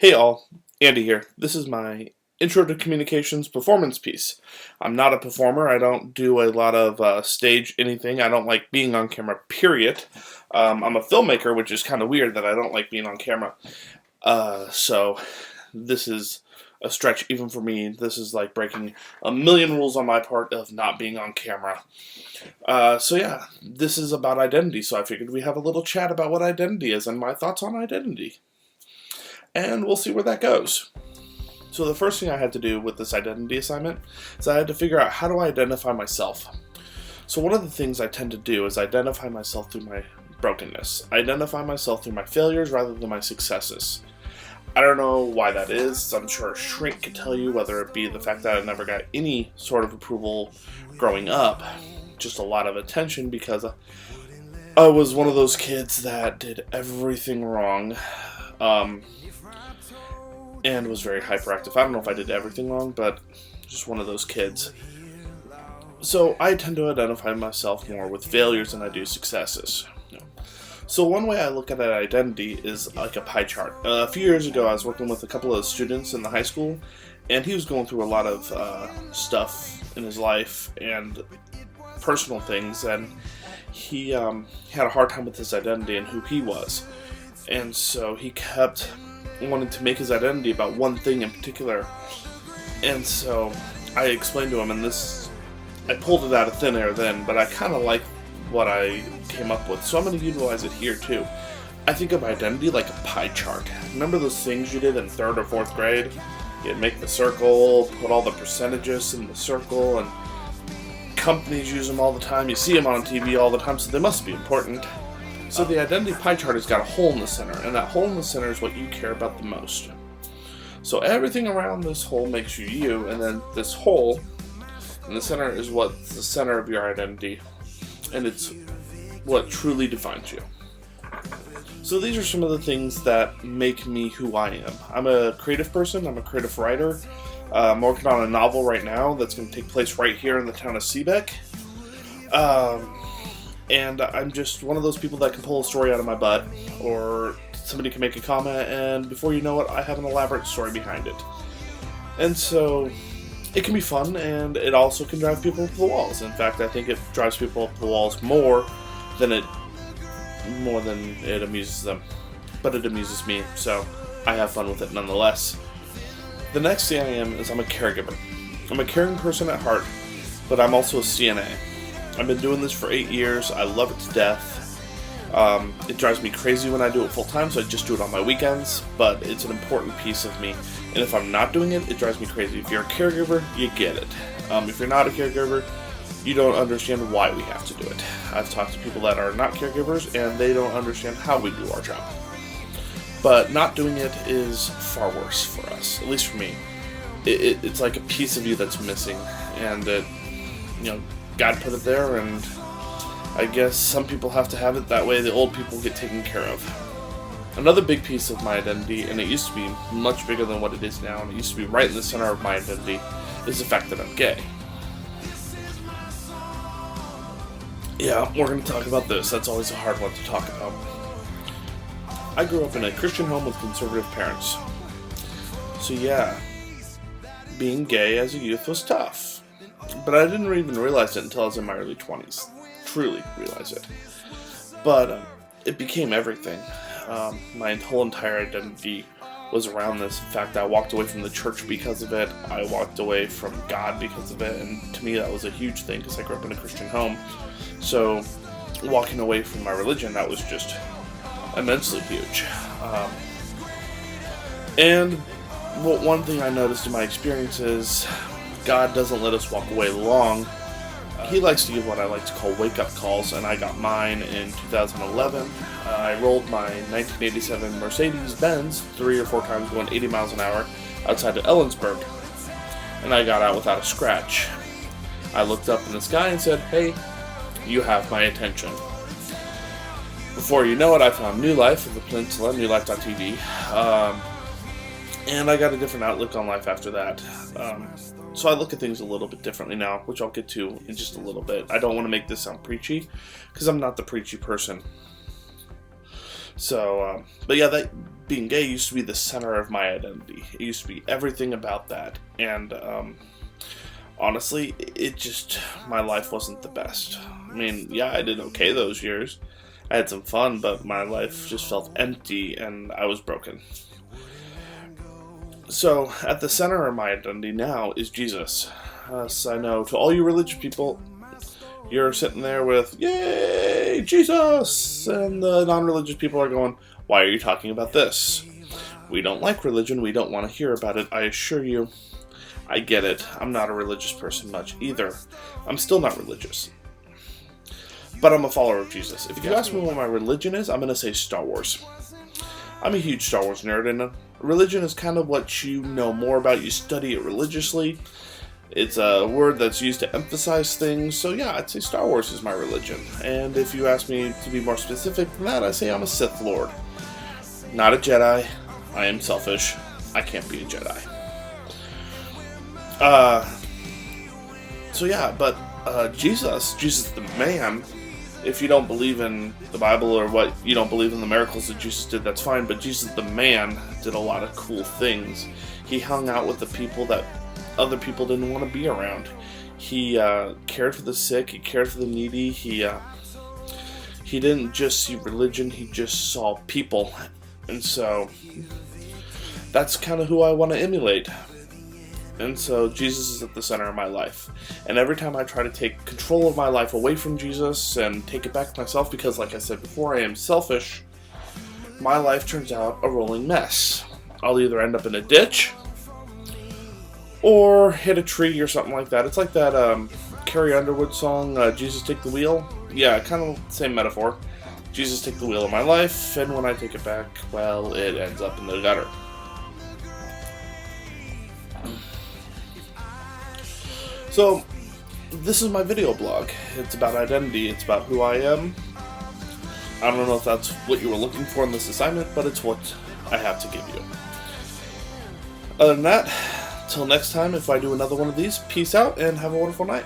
Hey all, Andy here. This is my Intro to Communications performance piece. I'm not a performer. I don't do a lot of stage anything. I don't like being on camera, period. I'm a filmmaker, which is kind of weird that I don't like being on camera. So this is a stretch even for me. This is like breaking a million rules on my part of not being on camera. So yeah, this is about identity, so I figured we have a little chat about what identity is and my thoughts on identity. And we'll see where that goes. So the first thing I had to do with this identity assignment is I had to figure out how do I identify myself. So one of the things I tend to do is identify myself through my brokenness. I identify myself through my failures rather than my successes. I don't know why that is. I'm sure a shrink could tell you, whether it be the fact that I never got any sort of approval growing up, just a lot of attention because I was one of those kids that did everything wrong. And was very hyperactive. I don't know if I did everything wrong, but just one of those kids. So I tend to identify myself more with failures than I do successes. So one way I look at identity is like a pie chart. A few years ago, I was working with a couple of students in the high school, and he was going through a lot of stuff in his life and personal things, and he had a hard time with his identity and who he was. And so he kept wanted to make his identity about one thing in particular, and so I explained to him, and I pulled it out of thin air then, but I kind of like what I came up with, so I'm going to utilize it here too. I think of identity like a pie chart. Remember those things you did in 3rd or 4th grade? You'd make the circle, put all the percentages in the circle, and companies use them all the time. You see them on TV all the time, so they must be important. So the identity pie chart has got a hole in the center, and that hole in the center is what you care about the most. So everything around this hole makes you you, and then this hole in the center is what's the center of your identity, and it's what truly defines you. So these are some of the things that make me who I am. I'm a creative person, I'm a creative writer. I'm working on a novel right now that's going to take place right here in the town of Seebeck. And I'm just one of those people that can pull a story out of my butt, or somebody can make a comment, and before you know it, I have an elaborate story behind it. And so, it can be fun, and it also can drive people up the walls. In fact, I think it drives people up the walls more than it amuses them. But it amuses me, so I have fun with it nonetheless. The next thing I am is I'm a caregiver. I'm a caring person at heart, but I'm also a CNA. I've been doing this for 8 years. I love it to death. It drives me crazy when I do it full time, so I just do it on my weekends, but it's an important piece of me. And if I'm not doing it, it drives me crazy. If you're a caregiver, you get it. If you're not a caregiver, you don't understand why we have to do it. I've talked to people that are not caregivers, and they don't understand how we do our job. But not doing it is far worse for us, at least for me. It's like a piece of you that's missing, and God put it there, and I guess some people have to have it that way. The old people get taken care of. Another big piece of my identity, and it used to be much bigger than what it is now, and it used to be right in the center of my identity, is the fact that I'm gay. Yeah, we're going to talk about this. That's always a hard one to talk about. I grew up in a Christian home with conservative parents. So yeah, being gay as a youth was tough. But I didn't even realize it until I was in my early 20s. Truly realize it. But it became everything. My whole entire identity was around this. In fact, I walked away from the church because of it. I walked away from God because of it. And to me, that was a huge thing because I grew up in a Christian home. So walking away from my religion, that was just immensely huge. And one thing I noticed in my experience is God doesn't let us walk away long. He likes to give what I like to call wake-up calls, and I got mine in 2011. I rolled my 1987 Mercedes-Benz 3 or 4 times going 80 miles an hour outside of Ellensburg, and I got out without a scratch. I looked up in the sky and said, "Hey, you have my attention." Before you know it, I found New Life of the Peninsula, newlife.tv, and I got a different outlook on life after that. So I look at things a little bit differently now, which I'll get to in just a little bit. I don't want to make this sound preachy, because I'm not the preachy person. But yeah, that being gay used to be the center of my identity. It used to be everything about that, and honestly, my life wasn't the best. I mean, yeah, I did okay those years. I had some fun, but my life just felt empty, and I was broken. So, at the center of my identity now is Jesus. So I know to all you religious people, you're sitting there with, yay, Jesus! And the non-religious people are going, why are you talking about this? We don't like religion, we don't want to hear about it, I assure you. I get it, I'm not a religious person much either. I'm still not religious. But I'm a follower of Jesus. If you ask me what my religion is, I'm going to say Star Wars. I'm a huge Star Wars nerd, and religion is kind of what you know more about. You study it religiously. It's a word that's used to emphasize things, so yeah, I'd say Star Wars is my religion. And if you ask me to be more specific than that, I say I'm a Sith Lord. Not a Jedi. I am selfish. I can't be a Jedi. Jesus the man, if you don't believe in the Bible or what you don't believe in the miracles that Jesus did, that's fine, but Jesus the man did a lot of cool things. He hung out with the people that other people didn't want to be around. He cared for the sick, he cared for the needy, he didn't just see religion, he just saw people. And so that's kind of who I want to emulate. And so Jesus is at the center of my life. And every time I try to take control of my life away from Jesus and take it back to myself, because like I said before, I am selfish, my life turns out a rolling mess. I'll either end up in a ditch or hit a tree or something like that. It's like that Carrie Underwood song, Jesus Take the Wheel. Yeah, kind of same metaphor. Jesus take the wheel of my life, and when I take it back, well, it ends up in the gutter. So, this is my video blog. It's about identity, it's about who I am. I don't know if that's what you were looking for in this assignment, but it's what I have to give you. Other than that, till next time, if I do another one of these, peace out and have a wonderful night.